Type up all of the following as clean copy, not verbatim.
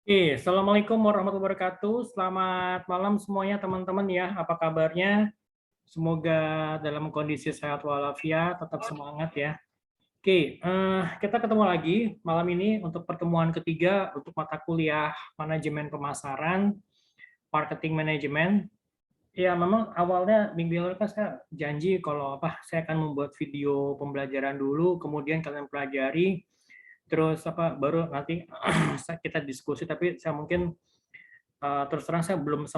Assalamualaikum warahmatullahi wabarakatuh. Selamat malam semuanya teman-teman ya. Apa kabarnya? Semoga dalam kondisi sehat walafiat, tetap semangat ya. Kita ketemu lagi malam ini untuk pertemuan ketiga untuk mata kuliah manajemen pemasaran, marketing manajemen. Ya, memang awalnya minggu lalu kan saya janji kalau saya akan membuat video pembelajaran dulu, kemudian kalian pelajari, terus baru nanti kita diskusi. Tapi saya mungkin terus terang saya belum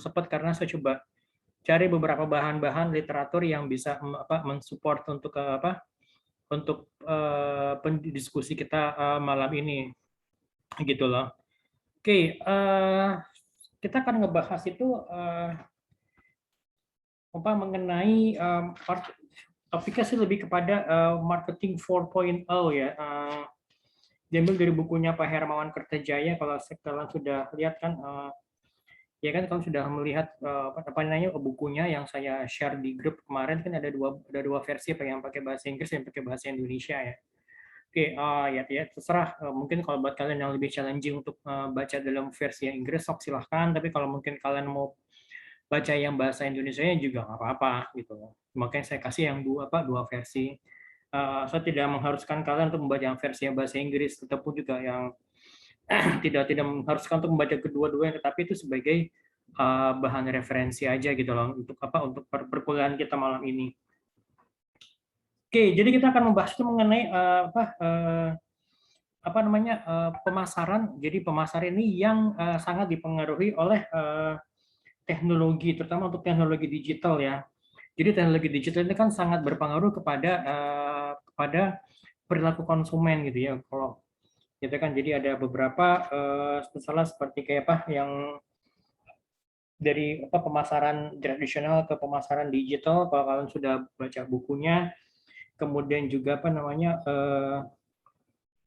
sempat karena saya coba cari beberapa bahan-bahan literatur yang bisa mensupport untuk diskusi kita malam ini gitu loh. Kita akan ngebahas itu mengenai topiknya sih lebih kepada marketing 4.0 ya. Diambil dari bukunya Pak Hermawan Kertajaya. Kalau kalian sudah lihat kan, ya kan kamu sudah melihat bukunya yang saya share di grup kemarin, kan ada dua versi, yang pakai bahasa Inggris dan pakai bahasa Indonesia ya. Ya terserah, mungkin kalau buat kalian yang lebih challenging untuk baca dalam versi yang Inggris, sok silahkan. Tapi kalau mungkin kalian mau baca yang bahasa Indonesia juga nggak apa-apa gitu. Makanya saya kasih yang dua versi. Saya tidak mengharuskan kalian untuk membaca yang versi yang bahasa Inggris, tetapi juga yang tidak mengharuskan untuk membaca kedua-duanya, tetapi itu sebagai bahan referensi aja gitu loh untuk perkuliahan kita malam ini. Jadi kita akan membahas itu mengenai pemasaran. Jadi pemasaran ini yang sangat dipengaruhi oleh teknologi, terutama untuk teknologi digital ya. Jadi teknologi digital ini kan sangat berpengaruh kepada perilaku konsumen gitu ya. Kalau gitu kan, jadi ada beberapa misalnya seperti kayak yang dari pemasaran tradisional ke pemasaran digital. Kalau kalian sudah baca bukunya, kemudian juga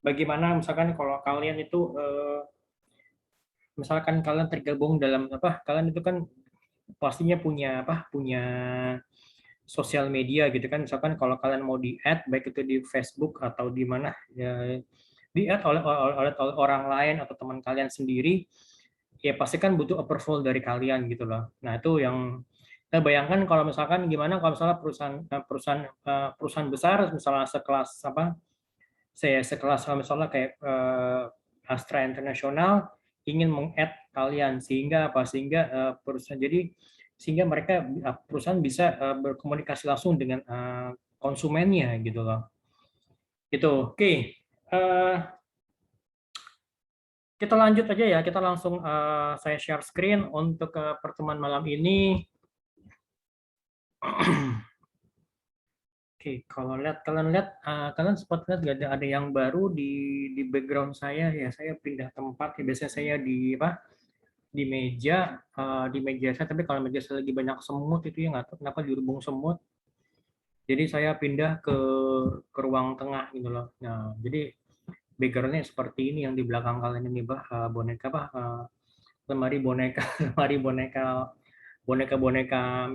bagaimana misalkan kalau kalian itu misalkan kalian tergabung dalam kalian itu kan pastinya punya sosial media gitu kan. Misalkan kalau kalian mau di add, baik itu di Facebook atau di mana ya, di add oleh orang lain atau teman kalian sendiri, ya pasti kan butuh approval dari kalian gitu loh. Nah itu yang kita bayangkan. Kalau misalkan gimana kalau misalnya perusahaan besar, misalnya sekelas misalnya kayak Astra International ingin meng-add kalian, sehingga perusahaan bisa berkomunikasi langsung dengan konsumennya gitu loh. Gitu. Uh, kita lanjut aja ya. Kita langsung saya share screen untuk pertemuan malam ini. Kalau kalian lihat, kalian sempat lihat nggak ada yang baru di background saya ya. Saya pindah tempat. Ya, biasanya saya di meja saya, tapi kalau meja saya lagi banyak semut itu ya, nggak tahu kenapa dirubung semut. Jadi saya pindah ke ruang tengah gitu loh. Nah, jadi backgroundnya seperti ini yang di belakang kalian ini, boneka lemari boneka lemari boneka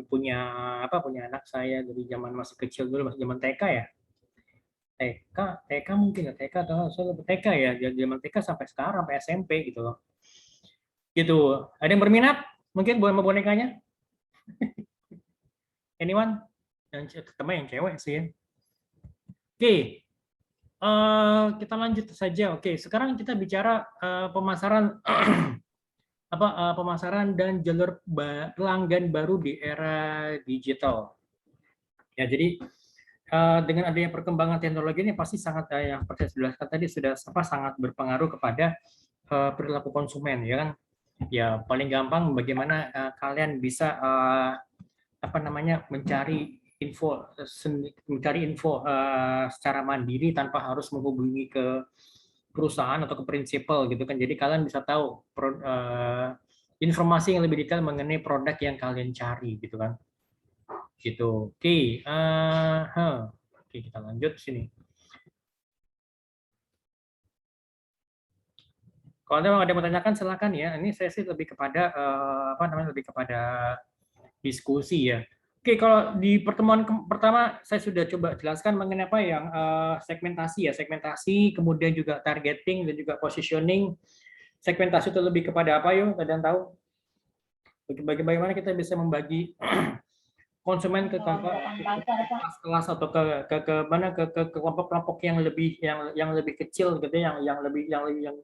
punya anak saya dari zaman masih kecil dulu, masih zaman TK ya. TK mungkin ya, TK atau TK ya, zaman TK sampai sekarang, sampai SMP gitu loh. Gitu. Ada yang berminat mungkin buat bonekanya? Anyone? Yang terutama yang cewek sih ya. Kita lanjut saja. Sekarang kita bicara pemasaran pemasaran dan jalur pelanggan baru di era digital. Ya, jadi dengan adanya perkembangan teknologi ini pasti sangat, yang seperti saya jelaskan tadi, sudah sangat berpengaruh kepada perilaku konsumen, ya kan? Ya paling gampang bagaimana kalian bisa mencari info secara mandiri tanpa harus menghubungi ke perusahaan atau ke prinsipal gitu kan. Jadi kalian bisa tahu informasi yang lebih detail mengenai produk yang kalian cari gitu kan. Gitu. Kita lanjut sini. Kalau ada yang mau tanyakan silakan ya. Ini saya sih lebih kepada lebih kepada diskusi ya. Kalau di pertemuan pertama saya sudah coba jelaskan mengenai yang segmentasi ya, segmentasi, kemudian juga targeting dan juga positioning. Segmentasi itu lebih kepada apa, yuk? Ada yang tahu? Bagaimana kita bisa membagi konsumen ke kelas-kelas atau ke mana ke kelompok-kelompok yang lebih kecil gitu, yang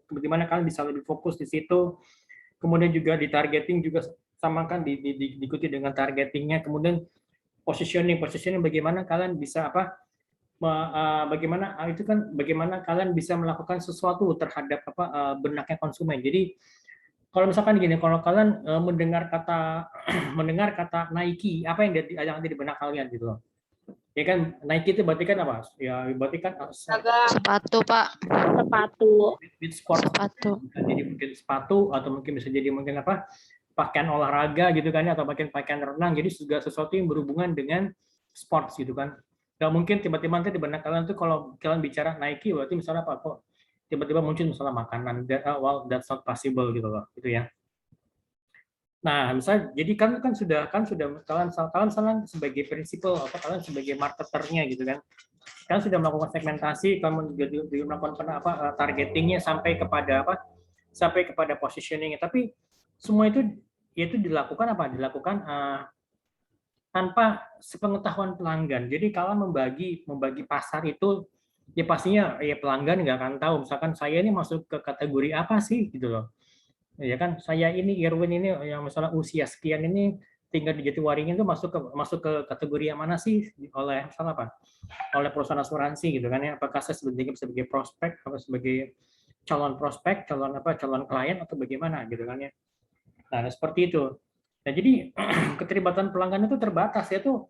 bagaimana kalian bisa lebih fokus di situ. Kemudian juga di targeting juga sama kan, diikuti dengan targetingnya. Kemudian positioning bagaimana kalian bisa bagaimana itu kan, bagaimana kalian bisa melakukan sesuatu terhadap benaknya konsumen. Jadi kalau misalkan gini, kalau kalian mendengar kata mendengar kata Nike, apa yang ada di benak kalian gitu loh. Ya kan, Nike itu berarti kan apa? Ya berarti kan Sepatu, Pak. Sepatu. sport. Sepatu. Bisa jadi mungkin sepatu, atau mungkin bisa jadi mungkin pakaian olahraga gitu kan, atau pakaian renang. Jadi juga sesuatu yang berhubungan dengan sports gitu kan. Nggak mungkin tiba-tiba nanti di benak kalian tuh kalau kalian bicara Nike berarti misalnya apa kok tiba-tiba muncul misalnya makanan. Well, that's not possible gitu loh, gitu ya. Nah, misalnya, jadi kan sudah kalian sebagai prinsipal atau kalian sebagai marketernya gitu kan. Kalian sudah melakukan segmentasi, kalian juga melakukan targetingnya sampai kepada sampai kepada positioningnya. Tapi semua itu dilakukan Dilakukan tanpa sepengetahuan pelanggan. Jadi kalian membagi pasar itu ya pastinya ya pelanggan nggak akan tahu. Misalkan saya ini masuk ke kategori apa sih gitu loh. Ya kan, saya ini Irwin ini yang misalnya usia sekian ini tinggal di Jatiwaringin itu masuk ke kategori yang mana sih oleh misalnya oleh perusahaan asuransi gitu kan ya, apakah saya sebagai prospek atau sebagai calon prospek, calon klien atau bagaimana gitu kan ya. Nah, seperti itu. Nah, jadi keterlibatan pelanggan itu terbatas. Saya tuh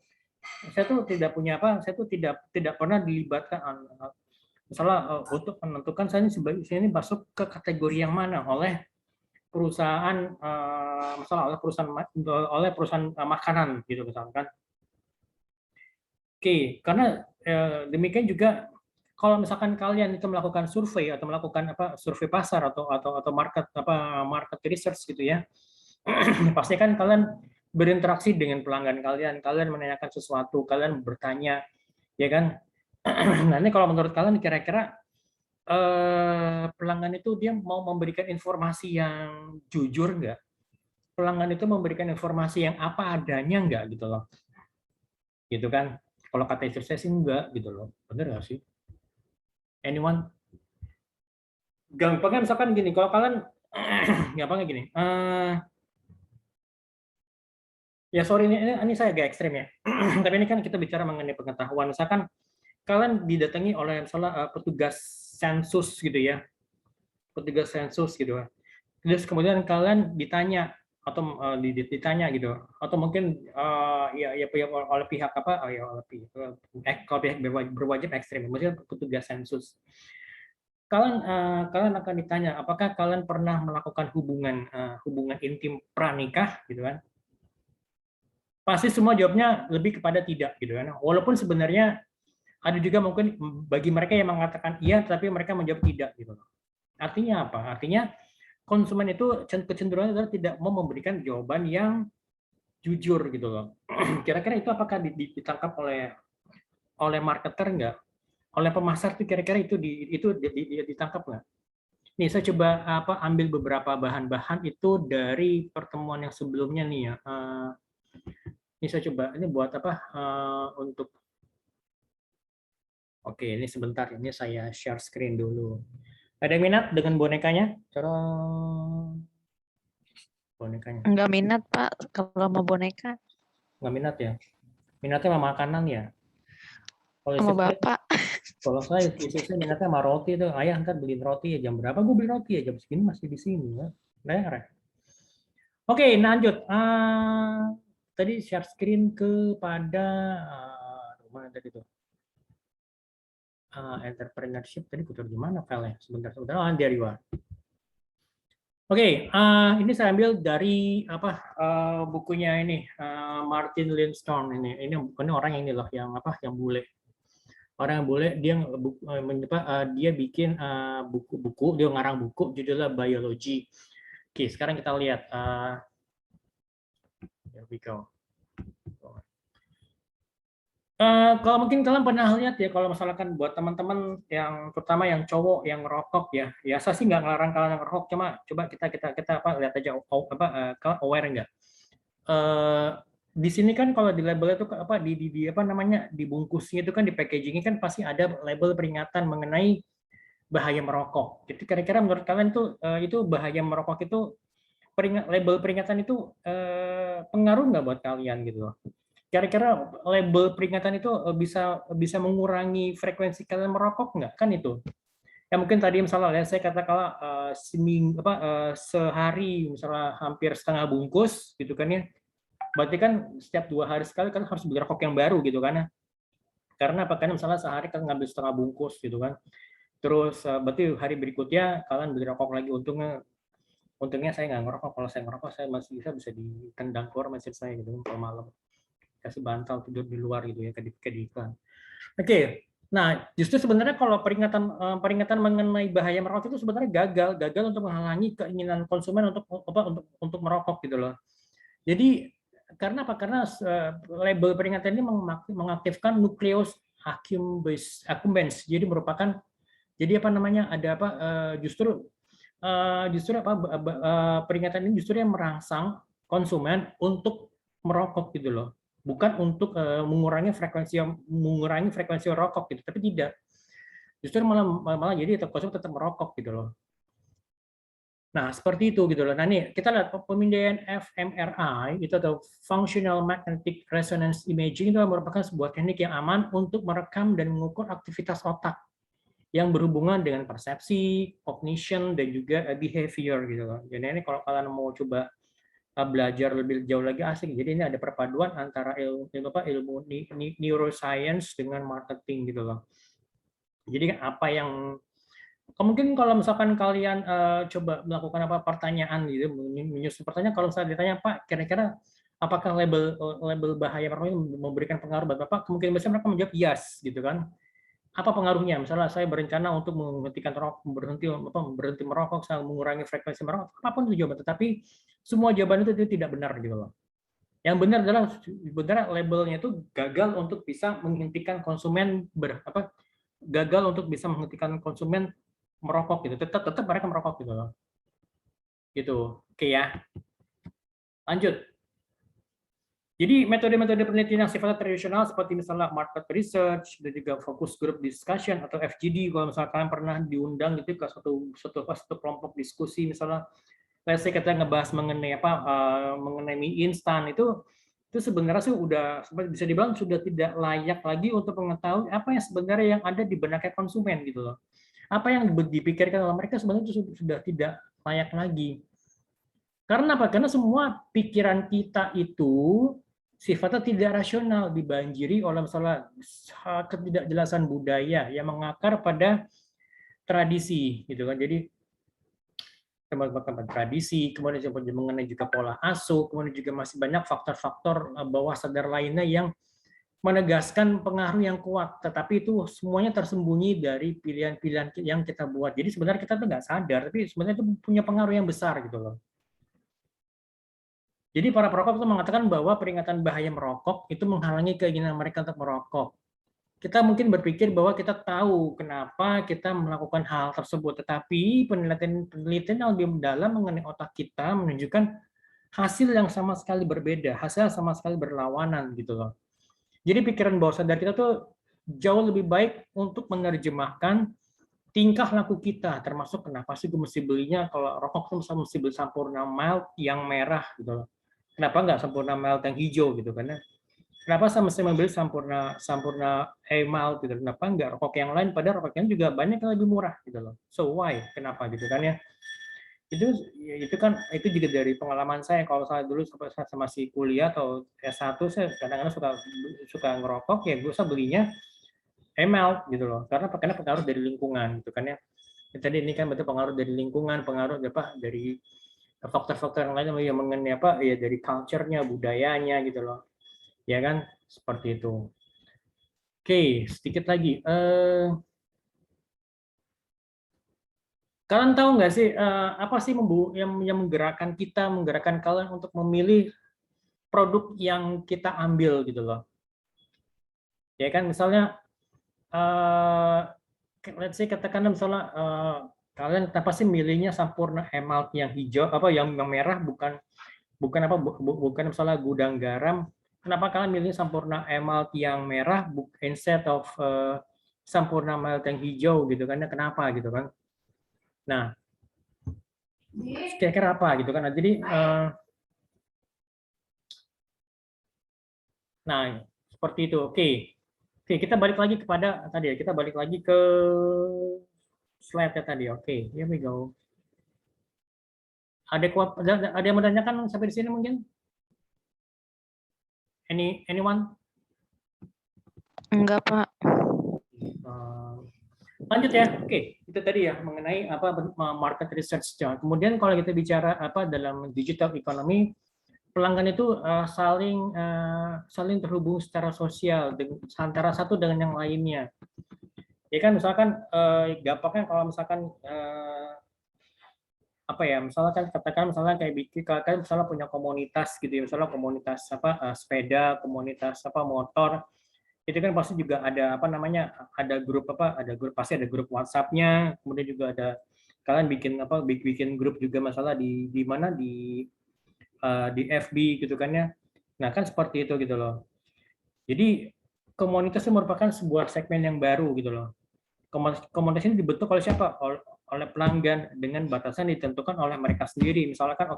tidak punya saya tuh tidak pernah dilibatkan misalnya untuk menentukan saya ini masuk ke kategori yang mana oleh perusahaan misalnya oleh perusahaan makanan gitu misalkan. Oke, karena demikian juga kalau misalkan kalian itu melakukan survei atau melakukan survei pasar atau market research gitu ya. Pasti kan kalian berinteraksi dengan pelanggan kalian menanyakan sesuatu, kalian bertanya, ya kan? Nah, ini kalau menurut kalian kira-kira pelanggan itu dia mau memberikan informasi yang jujur nggak? Pelanggan itu memberikan informasi yang apa adanya nggak gitu loh, gitu kan? Kalau kata istri saya sih enggak gitu loh, bener nggak sih? Anyone? Gampangnya misalkan gini, kalau kalian gampangnya gini, ya sorry ini saya agak ekstrim ya, tapi ini kan kita bicara mengenai pengetahuan. Misalkan kalian didatangi oleh misalnya petugas sensus gitu ya, petugas sensus gitu. Terus kemudian kalian ditanya atau ditanya gitu, atau mungkin oleh pihak kalau pihak berwajib ekstrim, maksudnya petugas sensus. Kalian akan ditanya, apakah kalian pernah melakukan hubungan intim pranikah gitu kan? Pasti semua jawabnya lebih kepada tidak gitu kan. Walaupun sebenarnya ada juga mungkin bagi mereka yang mengatakan iya, tapi mereka menjawab tidak gitu. Artinya apa? Artinya konsumen itu kecenderungannya adalah tidak mau memberikan jawaban yang jujur gitu loh. Kira-kira itu apakah ditangkap oleh marketer nggak? Oleh pemasar tuh kira-kira itu ditangkap nggak? Nih saya coba ambil beberapa bahan-bahan itu dari pertemuan yang sebelumnya nih ya. Ini saya coba ini buat untuk oke, ini sebentar ini saya share screen dulu. Ada yang minat dengan bonekanya? Corong. Bonekanya. Enggak minat, Pak, kalau mau boneka. Nggak minat ya? Minatnya sama makanan ya? Sama Bapak. Kalau saya minatnya sama roti tuh. Ayah ntar beliin roti ya, jam berapa gue beli roti ya? Jam segini masih di sini ya. Oke, lanjut. Tadi share screen kepada mana tadi tuh? Entrepreneurship tadi putar gimana filenya? Sebentar. Oh, dari luar. Oke, ini saya ambil dari bukunya ini Martin Lindstrom ini. Ini bukannya orang yang ini loh, yang bule. Orang yang bule dia bikin buku, dia ngarang buku judulnya Biology. Oke, sekarang kita lihat. There we go. Kalau mungkin kalian pernah lihat ya, kalau misalkan buat teman-teman yang terutama yang cowok yang ngerokok ya saya sih nggak ngelarang kalian ngerokok, cuma coba kita apa lihat aja kalian aware nggak? Eh, di sini kan kalau di label itu apa di apa namanya di bungkusnya itu kan di packagingnya kan pasti ada label peringatan mengenai bahaya merokok. Jadi kira-kira menurut kalian tuh itu bahaya merokok itu label peringatan itu pengaruh nggak buat kalian gitu loh? Kira-kira label peringatan itu bisa bisa mengurangi frekuensi kalian merokok nggak? Kan itu. Ya mungkin tadi misalnya ya, saya katakan sehari misalnya hampir setengah bungkus gitu kan ya. Berarti kan setiap 2 hari sekali kan harus beli rokok yang baru gitu kan ya. Karena apa? Karena misalnya sehari kan ngambil setengah bungkus gitu kan. Terus berarti hari berikutnya kalian beli rokok lagi, untungnya saya nggak ngerokok. Kalau saya ngerokok saya masih bisa ditendang keluar mesin saya gitu kan kalau malam, kasih bantal tidur di luar gitu ya kayak di iklan. Oke, nah justru sebenarnya kalau peringatan mengenai bahaya merokok itu sebenarnya gagal untuk menghalangi keinginan konsumen untuk merokok gitu loh. Jadi karena apa? Karena label peringatan ini mengaktifkan nukleus accumbens. Jadi merupakan apa namanya? Ada apa? Justru apa? Peringatan ini justru yang merangsang konsumen untuk merokok gitu loh. Bukan untuk mengurangi frekuensi rokok gitu, tapi tidak. Justru malah jadi konsumen tetap merokok gitu loh. Nah, seperti itu gitu loh. Nah, nih kita lihat pemindaian fMRI itu atau Functional Magnetic Resonance Imaging itu merupakan sebuah teknik yang aman untuk merekam dan mengukur aktivitas otak yang berhubungan dengan persepsi, cognition, dan juga behavior gitu loh. Jadi ini kalau kalian mau coba belajar lebih jauh lagi asik. Jadi ini ada perpaduan antara ilmu neuroscience dengan marketing gitu loh. Jadi apa yang mungkin kalau misalkan kalian coba melakukan apa pertanyaan gitu, menyusun pertanyaan, kalau misalnya ditanya Pak, kira-kira apakah label bahaya merokok ini memberikan pengaruh buat Bapak? Kemungkinan besar mereka menjawab yes gitu kan. Apa pengaruhnya? Misalnya saya berencana untuk menghentikan berhenti merokok, saya mengurangi frekuensi merokok, apapun itu jawaban. Tetapi semua jawaban itu tidak benar gitu loh. Yang benar adalah sebenarnya labelnya itu gagal untuk bisa menghentikan konsumen gagal untuk bisa menghentikan konsumen merokok gitu. Tetap mereka merokok gitu loh. Gitu. Oke ya. Lanjut. Jadi metode-metode penelitian yang sifatnya tradisional seperti misalnya market research dan juga focus group discussion atau FGD, kalau misalnya kalian pernah diundang gitu ke satu kelompok diskusi misalnya let's say kita ngebahas mengenai mengenai mie instan itu sebenarnya sih udah bisa dibilang sudah tidak layak lagi untuk mengetahui apa yang sebenarnya yang ada di benaknya konsumen gitu loh. Apa yang dipikirkan oleh mereka sebenarnya itu sudah tidak layak lagi. Karena apa? Karena semua pikiran kita itu sifatnya tidak rasional, dibanjiri oleh masalah ketidakjelasan budaya yang mengakar pada tradisi gitu kan. Jadi tradisi, kemudian mengenai juga pola asuh, kemudian juga masih banyak faktor-faktor bawah sadar lainnya yang menegaskan pengaruh yang kuat, tetapi itu semuanya tersembunyi dari pilihan-pilihan yang kita buat. Jadi sebenarnya kita tuh nggak sadar, tapi sebenarnya itu punya pengaruh yang besar gitu loh. Jadi para perokok itu mengatakan bahwa peringatan bahaya merokok itu menghalangi keinginan mereka untuk merokok. Kita mungkin berpikir bahwa kita tahu kenapa kita melakukan hal tersebut, tetapi penelitian yang lebih mendalam mengenai otak kita menunjukkan hasil yang sama sekali berbeda, hasil yang sama sekali berlawanan gitu loh. Jadi pikiran bawah sadar kita tuh jauh lebih baik untuk menerjemahkan tingkah laku kita, termasuk kenapa sih gue mesti belinya kalau rokok tuh mesti beli Sampurna Mild yang merah gitu loh. Kenapa nggak Sampurna Mild yang hijau gitu kan? Kenapa saya mesti membeli Sampurna Mild gitu? Kenapa nggak rokok yang lain? Padahal rokok yang juga banyak yang lebih murah gitu loh. So why? Kenapa gitu kan ya? Itu kan itu juga dari pengalaman saya. Kalau saya dulu saya masih kuliah atau S1 saya kadang-kadang suka ngerokok ya gue belinya ML gitu loh. Karena pengaruh dari lingkungan gitu kan ya. Tadi ini kan betul pengaruh dari lingkungan, pengaruh dari faktor-faktor yang lain yang mengenai ya dari culture-nya, budayanya gitu loh. Ya kan? Seperti itu. Oke, sedikit lagi. Kalian tahu nggak sih apa sih yang menggerakkan kalian untuk memilih produk yang kita ambil gitu loh? Ya kan, misalnya let's say katakan misalnya kalian pasti milihnya Sampurna Emerald yang hijau, apa yang merah, bukan bukan misalnya Gudang Garam. Kenapa kalian milih Sampurna Emerald yang merah instead of Sampurna Emerald yang hijau gitu kan? Kenapa gitu kan? Nah, kira-kira apa gitu kan? Nah, jadi nah seperti itu. Oke, kita balik lagi kepada tadi ya. Kita balik lagi ke slide ya tadi. Oke, here we go. Ada yang menanyakan sampai di sini mungkin? Anyone? Enggak, Pak. Lanjut ya. Oke, itu tadi ya mengenai market research. Kemudian kalau kita bicara dalam digital economy, pelanggan itu saling terhubung secara sosial antara satu dengan yang lainnya. Ya kan, misalkan gampangnya kalau misalkan misalkan katakan misalnya kayak bikin kalian misalnya punya komunitas gitu ya, misalnya komunitas sepeda, komunitas motor, itu kan pasti juga ada ada grup pasti ada grup WhatsApp-nya, kemudian juga ada kalian bikin grup juga masalah di mana di FB gitu kan ya. Nah kan seperti itu gitu loh. Jadi komunitas itu merupakan sebuah segmen yang baru gitu loh. Komunitas ini dibentuk oleh siapa? Oleh pelanggan dengan batasan ditentukan oleh mereka sendiri. Misalkan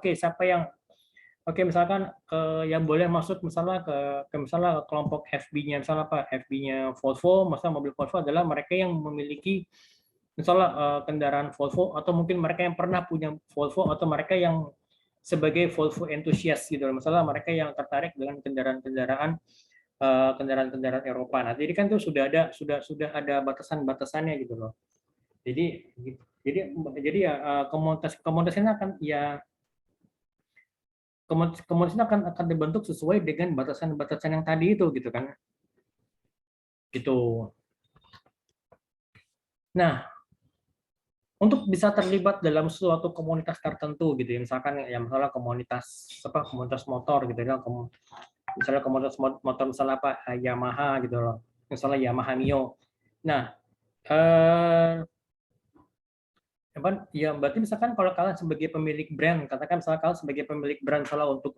misalkan yang boleh masuk misalnya ke misalnya kelompok FB-nya misalnya FB-nya Volvo, misalnya mobil Volvo adalah mereka yang memiliki misalnya kendaraan Volvo, atau mungkin mereka yang pernah punya Volvo, atau mereka yang sebagai Volvo enthusiast gitu. Misalnya mereka yang tertarik dengan kendaraan Eropa. Nah, jadi kan itu sudah ada batasan-batasannya gitu loh. Jadi ya komunitas ini akan komunitas ini akan dibentuk sesuai dengan batasan-batasan yang tadi itu gitu kan. Gitu. Nah, untuk bisa terlibat dalam suatu komunitas tertentu gitu ya, misalkan ya misalnya komunitas motor gitu ya, misalnya komunitas motor misalnya Yamaha gitu loh, misalnya Yamaha Mio. Nah, ya berarti misalkan kalau kalian sebagai pemilik brand, katakan misalnya kalian sebagai pemilik brand misalnya untuk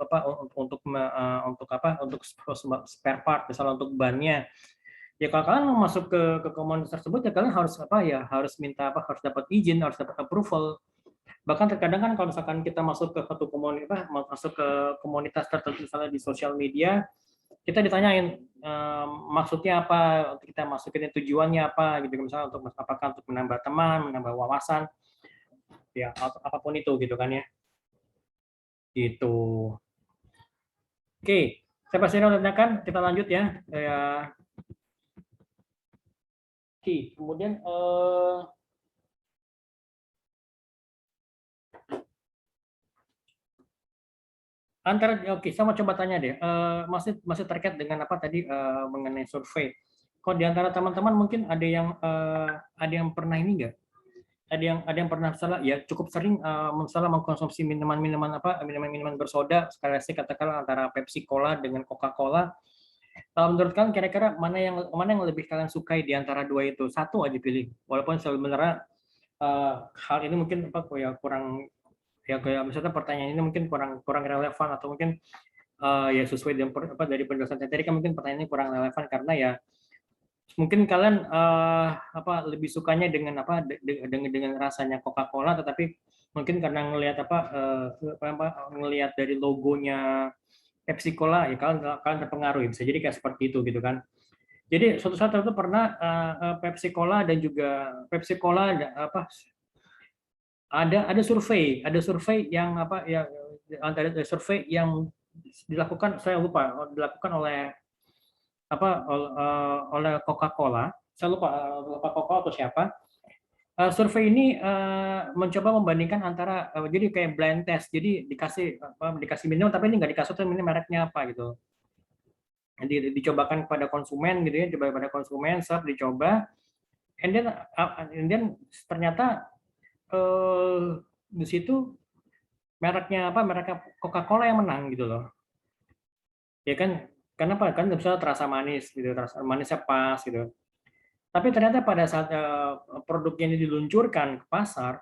spare part misalnya untuk bannya, ya kalau kalian mau masuk ke komunitas tersebut ya kalian harus minta harus dapat izin, harus dapat approval. Bahkan terkadang kan kalau misalkan kita masuk ke satu komunitas tertentu misalnya di sosial media, kita ditanyain maksudnya apa, kita masukin tujuannya apa gitu, misalnya apakah untuk menambah teman, menambah wawasan, ya apapun itu gitu kan ya. Gitu. Oke, saya pasti menanyakan, kita lanjut ya. Oke, kemudian saya mau coba tanya deh, masih terkait dengan apa tadi mengenai survei. Kok di antara teman-teman mungkin ada yang pernah ini nggak? Ada yang pernah misalnya ya cukup sering misalnya mengkonsumsi minuman bersoda, sekali lagi katakanlah antara Pepsi Cola dengan Coca-Cola. Menurut kalian kira-kira mana yang lebih kalian sukai di antara dua itu? Satu aja pilih. Walaupun sebenarnya hal ini mungkin kurang, ya kayak misalnya pertanyaan ini mungkin kurang relevan, atau mungkin ya sesuai dengan dari penjelasan tadi kan mungkin pertanyaan ini kurang relevan karena ya mungkin kalian lebih sukanya dengan dengan rasanya Coca-Cola, tetapi mungkin karena ngelihat dari logonya Pepsi Cola ya kalian terpengaruh, bisa jadi kayak seperti itu gitu kan. Jadi suatu saat itu pernah Pepsi Cola dan juga ada survei yang survei yang dilakukan, saya lupa, dilakukan oleh oleh Coca-Cola, saya lupa Coca-Cola atau siapa. Survei ini mencoba membandingkan antara jadi kayak blind test, jadi dikasih minum tapi ini nggak dikasih tuh ini mereknya apa gitu. Jadi dicobakan kepada konsumen gitu ya, coba pada konsumen, dicoba, and then ternyata di situ mereknya Coca-Cola yang menang gitu loh. Ya kan, Kenapa? Kan misalnya terasa manis gitu, terasa manisnya pas gitu. Tapi ternyata pada saat produknya ini diluncurkan ke pasar,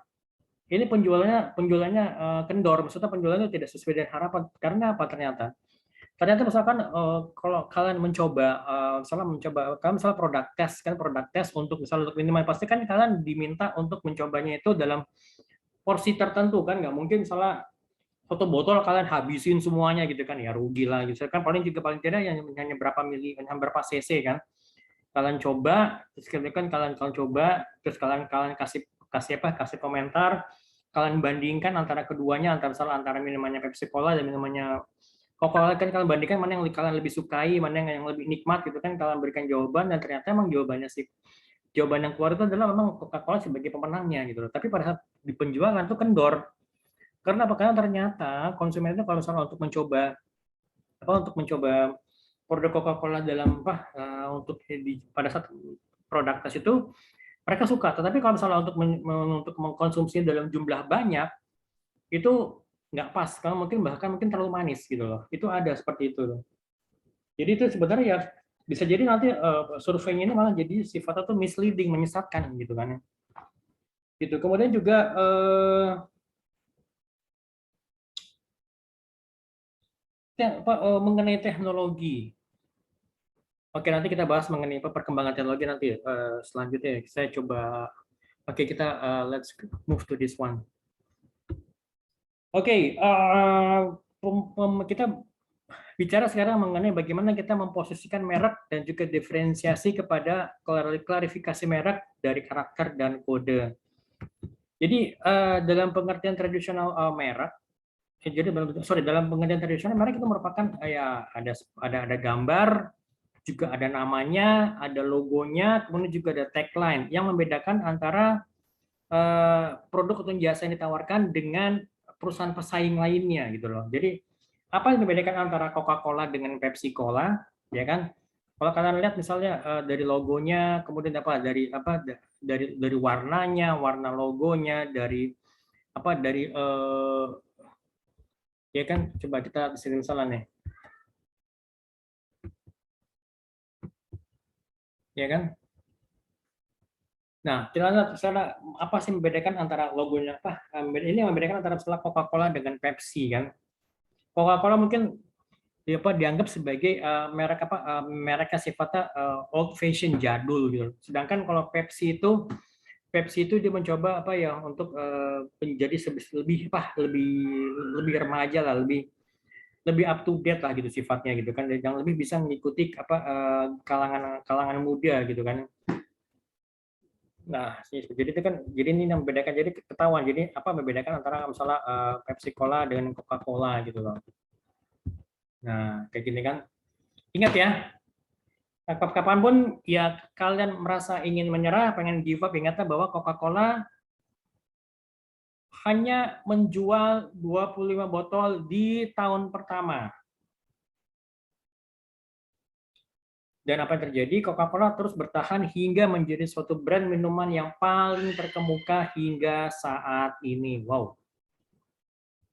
ini penjualannya kendor, maksudnya penjualannya tidak sesuai dengan harapan. Karena apa ternyata? Ternyata misalkan kalau kalian mencoba, kalian misalnya produk test untuk misalnya untuk minuman, pasti kan kalian diminta untuk mencobanya itu dalam porsi tertentu kan, nggak mungkin misalnya satu botol kalian habisin semuanya gitu kan, ya rugi lah gitu kan, paling tidak yang hanya berapa berapa cc kan, kalian coba, terus kan kalian coba, terus kalian kalian kasih kasih komentar, kalian bandingkan antara keduanya, antara minumannya Pepsi Cola dan minumannya Coca-Cola, kan kalian bandingkan mana yang kalian lebih sukai, mana yang lebih nikmat gitu kan, kalian berikan jawaban, dan ternyata emang jawaban yang keluar itu adalah memang Coca-Cola sebagai pemenangnya gitu loh. Tapi pada saat di penjualan itu kendor. Karena apa? Karena ternyata konsumen itu kalau misalnya untuk mencoba produk Coca-Cola dalam pada saat produk tes itu mereka suka. Tetapi kalau misalnya untuk mengkonsumsi dalam jumlah banyak itu nggak pas. Kalau bahkan mungkin terlalu manis gitu loh. Itu ada seperti itu loh. Jadi itu sebenarnya ya bisa jadi nanti surveinya ini malah jadi sifatnya tuh misleading, menyesatkan gitu kan. Gitu. Kemudian juga mengenai teknologi. Oke, nanti kita bahas mengenai perkembangan teknologi nanti selanjutnya. Saya coba. Oke, kita let's move to this one. Oke, kita bicara sekarang mengenai bagaimana kita memposisikan merek dan juga diferensiasi kepada klarifikasi merek dari karakter dan kode. Jadi dalam pengertian tradisional merek, dalam pengertian tradisional merek itu merupakan ya ada gambar, juga ada namanya, ada logonya, kemudian juga ada tagline yang membedakan antara produk atau jasa yang ditawarkan dengan perusahaan pesaing lainnya gitu loh. Jadi apa yang membedakan antara Coca-Cola dengan Pepsi Cola, ya kan? Kalau kalian lihat misalnya dari logonya, kemudian dari warnanya, warna logonya, dari ya kan? Coba kita di sini misalnya nih, ya kan? Nah, kita lihat misalnya apa sih membedakan antara logonya apa? Ini yang membedakan antara misalnya Coca-Cola dengan Pepsi kan? Coca-Cola mungkin dianggap sebagai mereknya sifatnya old fashion jadul gitu. Sedangkan kalau Pepsi itu dia mencoba untuk menjadi lebih remaja lah, lebih up to date lah gitu sifatnya gitu kan, yang lebih bisa mengikuti kalangan kalangan muda gitu kan. Nah, jadi itu kan, jadi ini yang membedakan, jadi ketahuan, jadi apa membedakan antara misalnya Pepsi Cola dengan Coca-Cola gitu loh. Nah, kayak gini kan. Ingat ya, kapanpun ya kalian merasa ingin menyerah, pengen give up, ingatlah bahwa Coca-Cola hanya menjual 25 botol di tahun pertama. Dan apa yang terjadi? Coca-Cola terus bertahan hingga menjadi suatu brand minuman yang paling terkemuka hingga saat ini. Wow.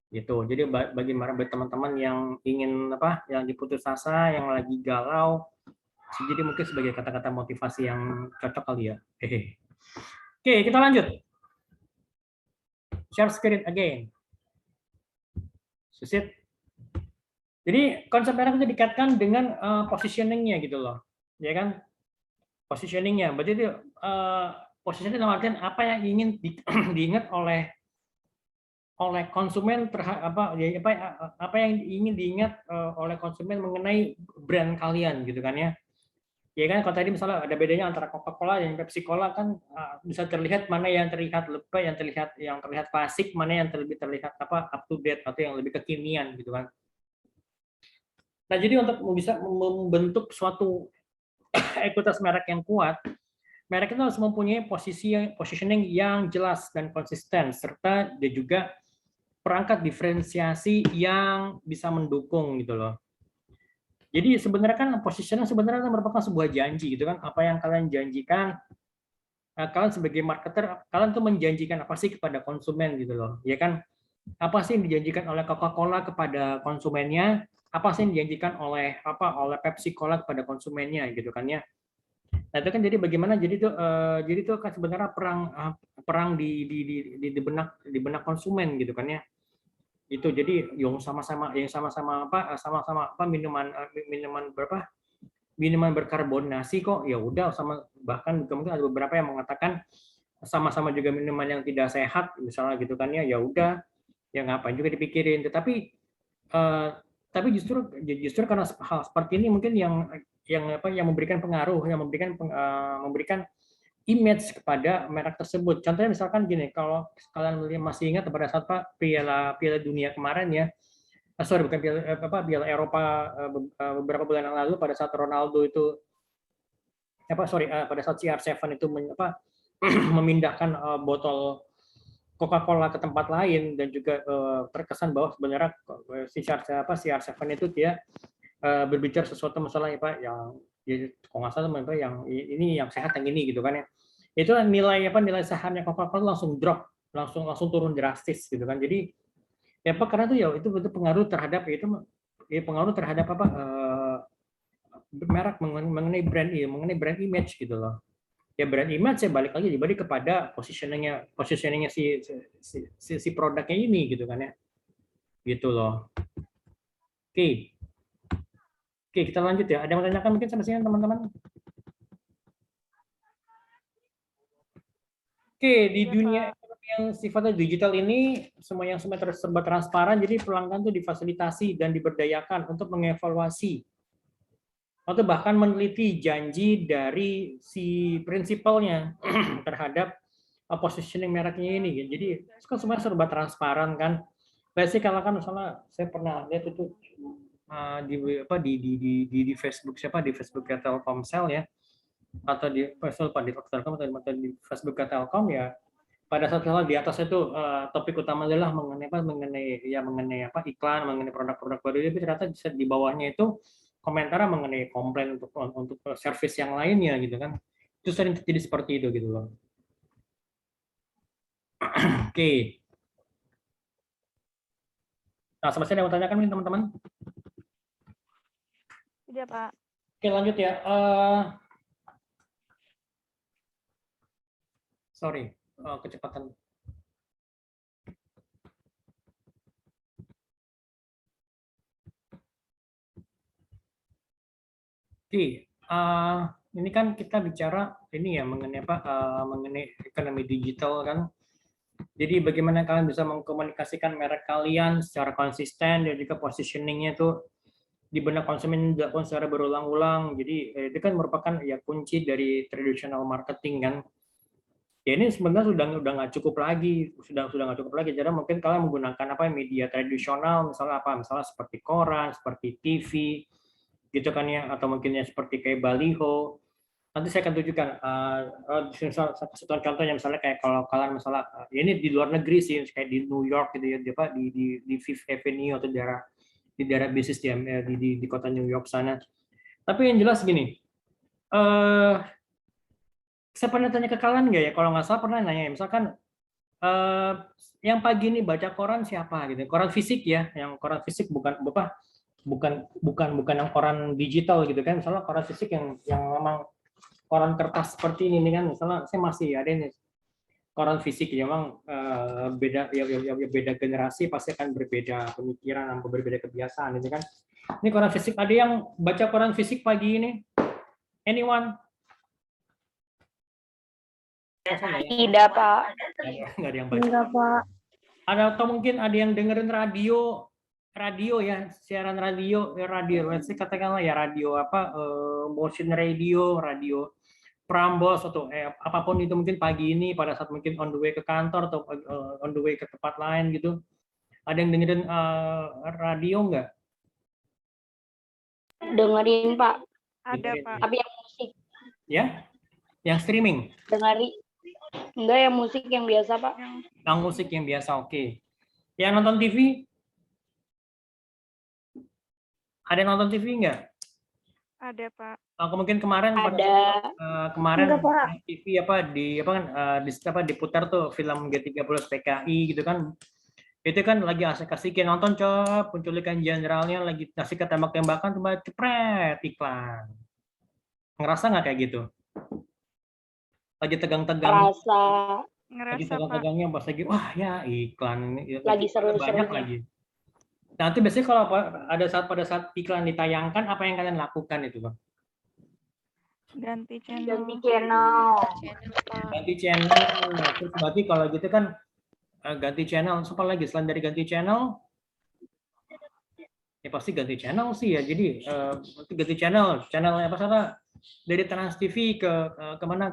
Gitu. Jadi bagi teman-teman yang ingin yang diputus asa, yang lagi galau, jadi mungkin sebagai kata-kata motivasi yang cocok kali ya. Oke, kita lanjut. Share screen again. Susit. Jadi konsep merek itu dikaitkan dengan positioning-nya gitu loh, ya kan? Positioning-nya, berarti itu positioning dalam artian apa yang ingin diingat oleh konsumen apa yang ingin diingat oleh konsumen mengenai brand kalian gitu kan ya. Ya kan, kalau tadi misalnya ada bedanya antara Coca-Cola dan Pepsi Cola kan bisa terlihat mana yang terlihat lebih, yang terlihat klasik, mana yang lebih terlihat up to date atau yang lebih kekinian gitu kan. Nah, jadi untuk bisa membentuk suatu ekuitas merek yang kuat, merek itu harus mempunyai positioning yang jelas dan konsisten, serta dia juga perangkat diferensiasi yang bisa mendukung gitu loh. Jadi sebenarnya kan positioning sebenarnya merupakan sebuah janji gitu kan, apa yang kalian janjikan, kalian sebagai marketer, kalian tuh menjanjikan apa sih kepada konsumen gitu loh, ya kan? Apa sih yang dijanjikan oleh Coca-Cola kepada konsumennya? apa sih yang dijanjikan oleh Pepsi Cola kepada konsumennya gitu kan ya. Nah itu kan jadi bagaimana jadi itu kan sebenarnya perang di benak konsumen gitu kan ya. Itu jadi yang sama-sama minuman berkarbonasi kok, ya udah, sama bahkan mungkin ada beberapa yang mengatakan sama-sama juga minuman yang tidak sehat misalnya gitu kan ya, ya udah, ya ngapain juga dipikirin. Eh, tapi justru karena hal seperti ini mungkin yang memberikan pengaruh, memberikan image kepada merek tersebut. Contohnya misalkan gini, kalau kalian masih ingat pada saat Piala Dunia kemarin ya, sorry bukan Piala Eropa beberapa bulan yang lalu, pada saat Ronaldo itu pada saat CR7 itu memindahkan botol Coca-Cola ke tempat lain, dan juga terkesan bahwa sebenarnya si CR7 itu dia berbicara sesuatu masalah yang kalau nggak salah yang ini yang sehat yang ini gitu kan ya. Itu nilai sahamnya Coca-Cola langsung drop, langsung turun drastis gitu kan. Jadi karena itu pengaruh terhadap merek, mengenai brand image gitu loh. Ya brand image saya balik kepada positioningnya si produknya ini gitu kan ya. Gitu loh. Oke. Oke, kita lanjut ya. Ada yang mau tanyakan mungkin sama sini teman-teman? Oke, di dunia yang sifatnya digital ini, semua serba transparan, jadi pelanggan tuh difasilitasi dan diberdayakan untuk mengevaluasi atau bahkan meneliti janji dari si prinsipalnya terhadap positioning mereknya ini. Jadi kan semuanya serba transparan kan. Biasanya kalau kan misalnya saya pernah lihat itu di Facebook di Facebooknya Telkomsel ya, atau di Facebook Telkom atau di Facebook Telkom ya, pada saat di atas itu topik utama adalah mengenai iklan, mengenai produk-produk baru, tapi ternyata di bawahnya itu komentar mengenai komplain untuk service yang lainnya gitu kan. Itu sering terjadi seperti itu gitu loh. Oke. Nah, semestinya ada yang mau tanyakan nih teman-teman? Tidak, Pak. Oke, lanjut ya. Sorry, kecepatan. Oke, ini kan kita bicara ini ya mengenai ekonomi digital kan. Jadi bagaimana kalian bisa mengkomunikasikan merek kalian secara konsisten dan juga positioningnya itu di benak konsumen dilakukan secara berulang-ulang. Jadi itu kan merupakan ya kunci dari traditional marketing kan. Ya ini sebenarnya sudah nggak cukup lagi, sudah nggak cukup lagi. Jadi mungkin kalian menggunakan media tradisional, misalnya seperti koran, seperti TV, gitu kan ya, atau mungkinnya seperti kayak baliho. Nanti saya akan tunjukkan satu contohnya, misalnya kayak kalau kalian ini di luar negeri sih, kayak di New York gitu ya, di Fifth Avenue atau di daerah bisnis di kota New York sana. Tapi yang jelas gini, saya pernah tanya ke kalian nggak ya, kalau nggak salah pernah nanya, misalkan yang pagi ini baca koran siapa gitu, koran fisik ya, yang koran fisik bukan yang koran digital gitu kan, misalnya koran fisik yang memang koran kertas seperti ini kan, misalnya saya masih ada ini koran fisik, ya memang beda generasi pasti akan berbeda pemikiran, berbeda kebiasaan ini kan. Ini koran fisik, ada yang baca koran fisik pagi ini? Anyone? Tidak, Pak. Nggak ada yang baca. Enggak, Pak. Ada, atau mungkin ada yang dengerin radio ya, siaran radio, let's say katakanlah ya radio motion radio Prambors atau apapun itu, mungkin pagi ini pada saat mungkin on the way ke kantor atau on the way ke tempat lain gitu. Ada yang dengerin radio nggak? Dengerin, Pak. Ada, Pak. Tapi yang musik. Ya? Yang streaming? Dengerin. Enggak, yang musik yang biasa, Pak. Yang musik yang biasa, oke. Yang nonton TV? Ada yang nonton TV nggak? Ada, Pak. Mungkin kemarin kemarin TV diputar tuh film G30 PKI gitu kan. Itu kan lagi asik-asikin nonton cop, penculikan jenderalnya lagi asik ketembak-tembakan, tiba cepret iklan. Ngerasa nggak kayak gitu? Lagi tegang-tegang, Rasa lagi Ngerasa, Pak. tegang-tegangnya pas lagi, wah ya iklan ini, lagi iklannya banyak seru-serunya. lagi. Nah, itu biasanya kalau pada saat iklan ditayangkan, apa yang kalian lakukan itu, Bang? Ganti channel. Ganti channel. Ganti channel. Terus berarti kalau gitu kan ganti channel, apa lagi selain dari ganti channel? Ya pasti ganti channel sih ya. Jadi ganti channel apa salah dari Trans TV ke kemana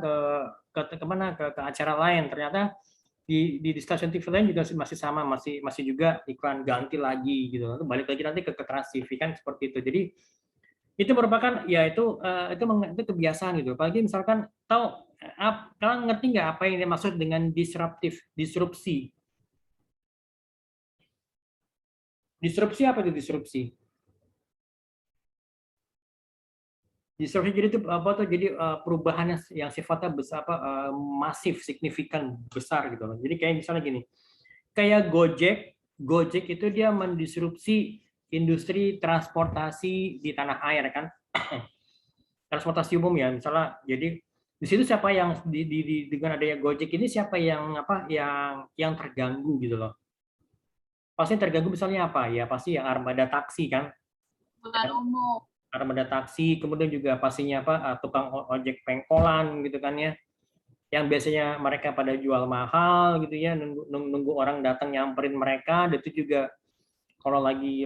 ke acara lain. Ternyata di stasiun TV lain juga masih sama, masih juga iklan ganti lagi gitu. Lalu balik lagi nanti ke Trans TV kan seperti itu. Jadi itu merupakan ya itu kebiasaan gitu. Apalagi misalkan tahu kalian ngerti nggak apa yang dimaksud dengan disrupsi? Disrupsi apa itu disrupsi? Disrupsi jadi itu apa tuh? Jadi perubahan yang sifatnya besar masif, signifikan, besar gitu loh. Jadi kayak misalnya gini, kayak Gojek itu dia mendisrupsi industri transportasi di tanah air kan. Transportasi umum ya, misalnya jadi di situ siapa yang dengan adanya Gojek ini siapa yang yang terganggu gitu loh. Pasti terganggu misalnya apa? Ya pasti yang armada taksi kan. Armada taksi, kemudian juga pastinya tukang ojek pengkolan gitu kan ya, yang biasanya mereka pada jual mahal gitu ya, nunggu orang datang nyamperin mereka. Dan itu juga kalau lagi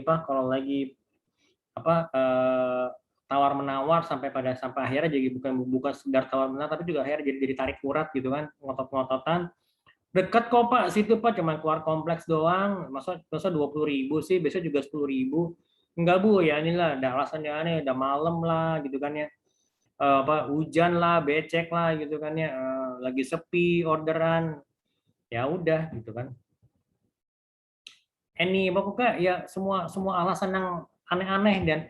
tawar menawar sampai akhirnya jadi bukan sekedar tawar menawar, tapi juga akhirnya jadi tarik urat gitu kan, ngotot-ngototan. Dekat kok Pak, situ Pak cuma keluar kompleks doang, masa 20.000 sih, biasanya juga 10.000. Enggak Bu, ya inilah ada alasannya aneh, udah malam lah gitu kan ya. Hujan lah, becek lah gitu kan ya, lagi sepi orderan. Ya udah gitu kan. Pokoknya ya semua semua alasan yang aneh-aneh dan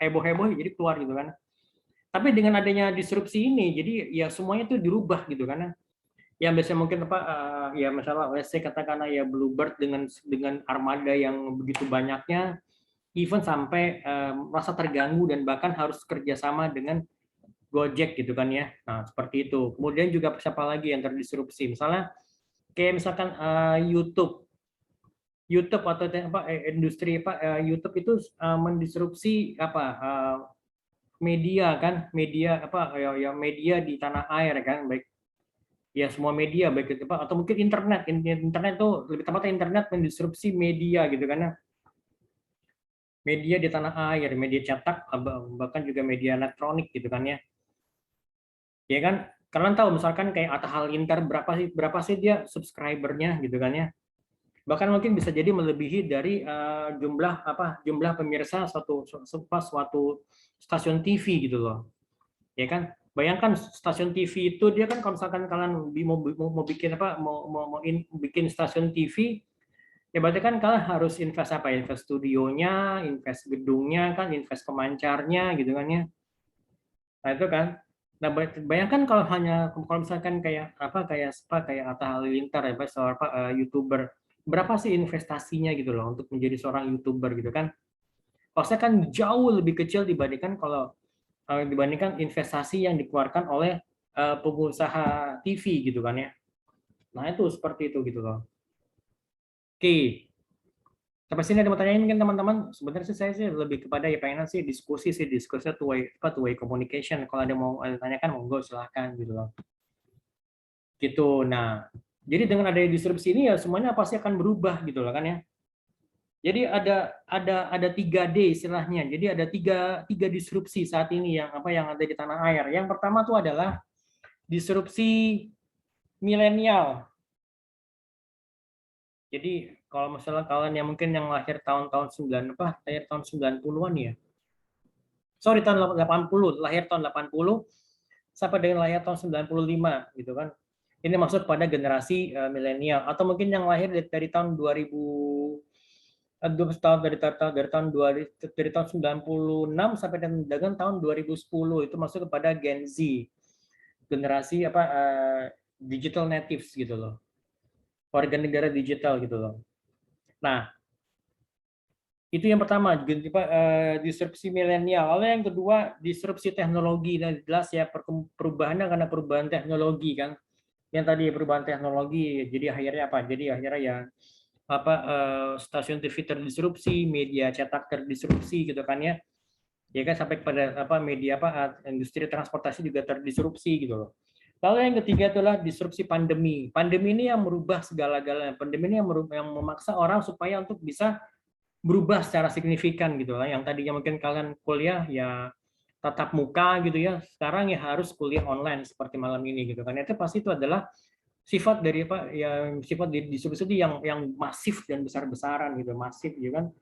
heboh-heboh jadi keluar gitu kan. Tapi dengan adanya disrupsi ini, jadi ya semuanya itu dirubah gitu kan. Yang biasanya mungkin ya masalah let's say katakanlah ya Bluebird dengan armada yang begitu banyaknya, even sampai merasa terganggu dan bahkan harus kerjasama dengan Gojek gitu kan ya. Nah seperti itu. Kemudian juga siapa lagi yang terdisrupsi? Misalnya kayak misalkan YouTube atau industri YouTube itu mendisrupsi media kan, media media di tanah air kan, baik ya semua media baik itu atau mungkin internet itu lebih tepatnya internet mendisrupsi media gitu kan ya. Media di tanah air, media cetak bahkan juga media elektronik gitu kan ya. Ya kan, kalian tahu misalkan kayak Atta Halilintar berapa sih dia subscribernya gitu kan ya. Bahkan mungkin bisa jadi melebihi dari jumlah pemirsa suatu stasiun TV gitu loh. Ya kan? Bayangkan stasiun TV itu dia kan kalau misalkan kalian mau bikin bikin stasiun TV, ya berarti kan kalian harus invest invest studionya, invest gedungnya kan, invest pemancarnya gitu kan ya. Nah itu kan. Nah bayangkan kalau misalkan kayak Atta Halilintar ya YouTuber, berapa sih investasinya gitu loh untuk menjadi seorang YouTuber gitu kan? Pasti kan jauh lebih kecil dibandingkan investasi yang dikeluarkan oleh pengusaha TV gitu kan ya. Nah itu seperti itu gitu loh. Oke, sampai sini ada mau tanyain mungkin teman-teman. Sebenarnya sih saya lebih kepada ya pengen sih diskusi two way communication. Kalau ada mau tanyakan monggo silahkan gitu loh. Gitu. Nah, jadi dengan adanya disrupsi ini ya semuanya pasti akan berubah gitu loh kan ya. Jadi ada 3D istilahnya. Jadi ada tiga disrupsi saat ini yang ada di tanah air. Yang pertama tuh adalah disrupsi milenial. Jadi kalau misalnya kalian yang mungkin yang lahir tahun-tahun 90-an ya. Sorry tahun 80, lahir tahun 80 sampai dengan lahir tahun 95 gitu kan. Ini maksud pada generasi milenial atau mungkin yang lahir dari tahun 2000 dari tahun 96 sampai dengan tahun 2010 itu masuk kepada Gen Z, generasi digital natives gitu loh, warga negara digital gitu loh. Nah, itu yang pertama, disrupsi milenial. Lalu yang kedua, disrupsi teknologi. Dan jelas ya perubahannya karena perubahan teknologi kan. Yang tadi perubahan teknologi, jadi akhirnya apa? Jadi akhirnya ya stasiun TV terdisrupsi, media cetak terdisrupsi gitu kan ya. Ya kan sampai pada media industri transportasi juga terdisrupsi gitu loh. Lalu yang ketiga adalah disrupsi pandemi. Pandemi ini yang merubah segala-galanya. Pandemi ini yang memaksa orang supaya untuk bisa berubah secara signifikan gitu lah. Yang tadinya mungkin kalian kuliah ya tatap muka gitu ya, sekarang ya harus kuliah online seperti malam ini gitu kan. Itu pasti itu adalah sifat dari sifat disrupsi yang masif dan besar-besaran gitu, masif gitu kan.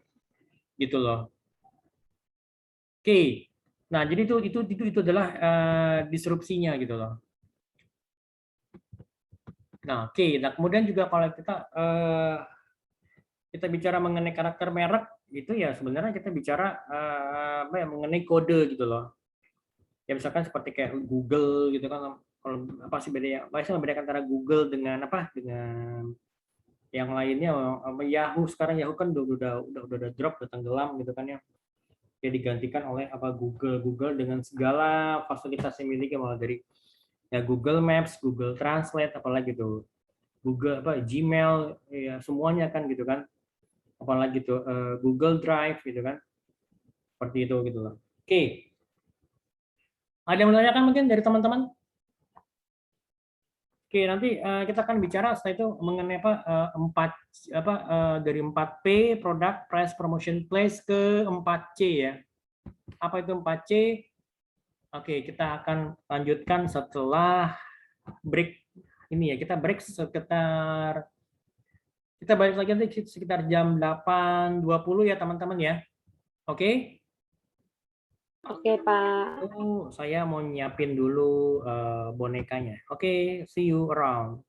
Gitu loh. Oke. Nah, jadi itu adalah disrupsinya gitu loh. Nah, oke. Nah, kemudian juga kalau kita bicara mengenai karakter merek itu ya sebenarnya kita bicara mengenai kode gitu loh. Ya misalkan seperti kayak Google gitu kan, kalau apa sih bedanya? Apa sih membedakan antara Google dengan dengan yang lainnya? Yahoo sekarang Yahoo kan udah drop, udah tenggelam gitu kan ya. Dia digantikan oleh Google dengan segala fasilitas yang dimiliki, mulai dari ya Google Maps, Google Translate, apalagi tuh Google Gmail, ya semuanya kan gitu kan. Apalagi tuh Google Drive gitu kan. Seperti itu gitu loh. Oke. Ada yang menanyakan mungkin dari teman-teman? Oke, nanti kita akan bicara setelah itu mengenai dari 4P, product, price, promotion, place ke 4C ya. Apa itu 4C? Oke, kita akan lanjutkan setelah break ini ya. Kita break kita balik lagi nanti sekitar jam 8.20 ya teman-teman ya. Oke? Oke, Pak. Saya mau nyiapin dulu bonekanya. Oke, see you around.